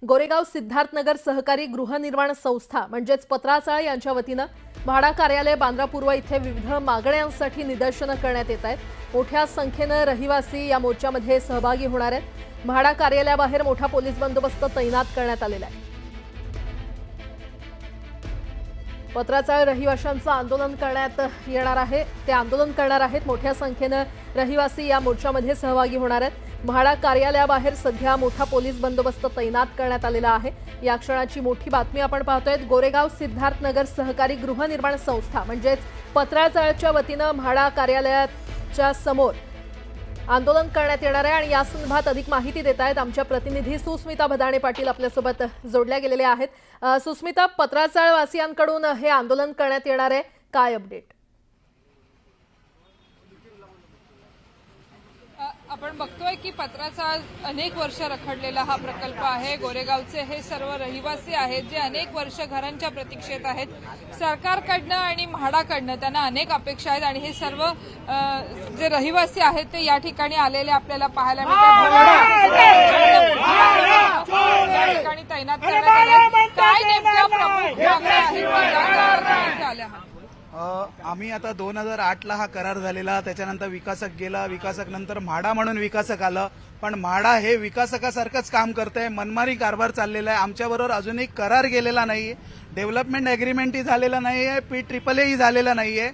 गोरेगाव सिद्धार्थनगर सहकारी गृहनिर्माण संस्था म्हणजेच पत्राचाळ यांच्या वतीनं म्हाडा कार्यालय बांद्रा पूर्व इथे विविध मागण्यांसाठी निदर्शनं करण्यात येत आहेत। मोठ्या संख्येनं रहिवासी या मोर्चामध्ये सहभागी होणार आहेत। म्हाडा कार्यालयाबाहेर मोठा पोलीस बंदोबस्त तैनात करण्यात आलेला आहे। पत्राचाळ रहिवाशांचं आंदोलन करण्यात येणार आहे। ते आंदोलन करणार आहेत। मोठ्या संख्येनं रहिवासी या मोर्चामध्ये सहभागी होणार आहेत। म्हाडा कार्यालयाबाहेर सध्या मोठा पोलीस बंदोबस्त तैनात करण्यात आलेला आहे। या क्षणाची मोठी बातमी आपण पाहतोय। गोरेगाव सिद्धार्थनगर सहकारी गृहनिर्माण संस्था म्हणजेच पत्राचाळच्या वतीनं म्हाडा कार्यालयाच्या समोर आंदोलन करण्यात येणार आहे आणि या संदर्भात अधिक माहिती देत आहेत आमच्या प्रतिनिधी सुस्मिता भदाणे पाटील आपल्यासोबत जोडल्या गेलेल्या आहेत। सुस्मिता, पत्राचाळ वासियांकडून हे आंदोलन करण्यात येणार आहे, काय अपडेट? आपण बघतोय की पत्राचाळ अनेक वर्ष रखडलेला हा प्रकल्प आहे। गोरेगावचे हे सर्व रहिवासी आहेत जे अनेक वर्ष घरांच्या प्रतीक्षेत आहेत। सरकारकडनं आणि म्हाडाकडनं त्यांना अनेक अपेक्षा आहेत आणि हे सर्व जे रहिवासी आहेत ते या ठिकाणी आलेले आपल्याला पाहायला मिळतात। या ठिकाणी तैनात करण्यात आले। काय नेमक्या प्रमुख मागण्या आहेत आल्या? आम्ही आता 2008ला हा करार झालेला, त्याच्यानंतर विकासक गेला, विकासक नंतर म्हाडा म्हणून विकासक आलं, पण म्हाडा हे विकासकासारखंच काम करतंय, मनमारी कारभार चाललेला आहे। आमच्याबरोबर अजूनही करार गेलेला नाहीये, डेव्हलपमेंट अग्रीमेंटही झालेला नाहीये, PAAही झालेला नाहीये।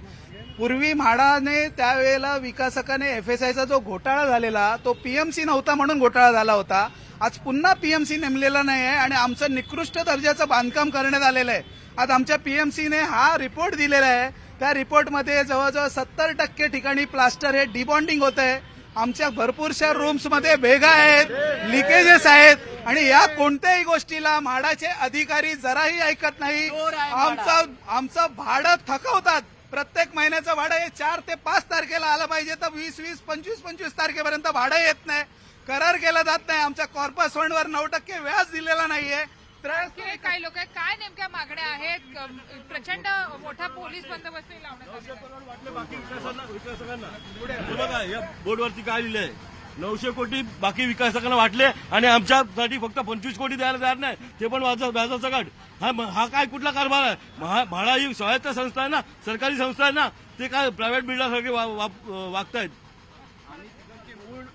पूर्वी म्हाडाने त्यावेळेला विकासकाने FSIचा जो घोटाळा झालेला तो PMC नव्हता म्हणून घोटाळा झाला होता। आज पुन्हा PMC नेमलेला नाही आहे आणि आमचं निकृष्ट दर्जाचं बांधकाम करण्यात आलेलं आहे। आज आमच्या PMCने हा रिपोर्ट दिलेला आहे। त्या रिपोर्टमध्ये जवळजवळ 70% ठिकाणी प्लास्टर हे डिबॉन्डिंग होत आहे। आमच्या भरपूरशा रूम्समध्ये भेगा आहेत, लिकेजेस आहेत आणि या कोणत्याही गोष्टीला म्हाडाचे अधिकारी जराही ऐकत नाही। आमचं भाडं थकवतात। प्रत्येक महिन्याचं भाडं हे 4 ते 5 तारखेला आलं पाहिजे, तर 20, 25 तारखेपर्यंत भाडं येत नाही, करार केला जात नाही। आमच्या कॉर्पस फंडवर 9% व्याज दिलेला नाहीये। काही लोक काय नेमक्या मागण्या आहेत? प्रचंड मोठा पोलीस बंदोबस्त बघा या बोर्डवरती काय लिहिलंय, 900 कोटी बाकी विकासकांना वाटले आणि आमच्यासाठी फक्त 25 कोटी द्यायला तयार नाही, ते पण व्याजाचा काढ। हा काय कुठला कारभार आहे? म्हाडा ही स्वायत्त संस्था आहे ना, सरकारी संस्था आहे ना, ते काय प्रायव्हेट बिल्डरसारखे वागतायत।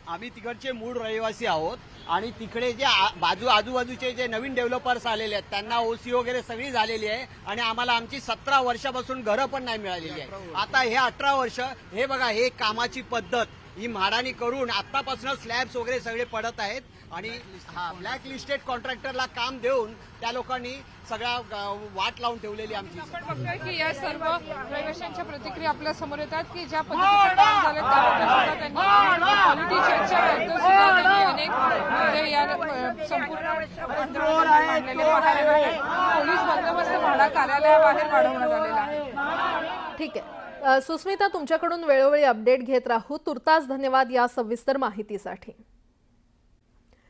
आम्ही तिकडचे मूळ रहिवासी आहोत आणि तिकडे जे आजूबाजूचे जे नवीन डेव्हलपर्स आलेले आहेत त्यांना OC वगैरे सगळी झालेली आहे आणि आम्हाला आमची 17 वर्षापासून घरं पण नाही मिळालेली आहे। आता हे 18 वर्ष हे बघा, हे कामाची पद्धत ही म्हाडानी करून आतापासून स्लॅब्स वगैरे सगळे पडत आहेत आणि ब्लॅक लिस्टेड कॉन्ट्रॅक्टरला काम देऊन त्या लोकांनी सगळा वाट लावून ठेवलेली आमची। आपण बघतोय की या सर्व रहिवाशांच्या प्रतिक्रिया आपल्या समोर येतात की ज्या पद्धतीचं काम झालं त्याबद्दल त्यांनी क्वालिटी चेकच्या बद्दल सुद्धा त्यांनी अनेक मुद्दे या संपूर्ण मांडलेले पाहायला मिळतात। पोलीस बंदोबस्त म्हाडा कार्यालयाबाहेर वाढवण्यात आलेला आहे। ठीक आहे सुस्मिता, तुमच्याकडून वेळोवेळी अपडेट घेत राहू। तुर्तास धन्यवाद या सविस्तर माहितीसाठी।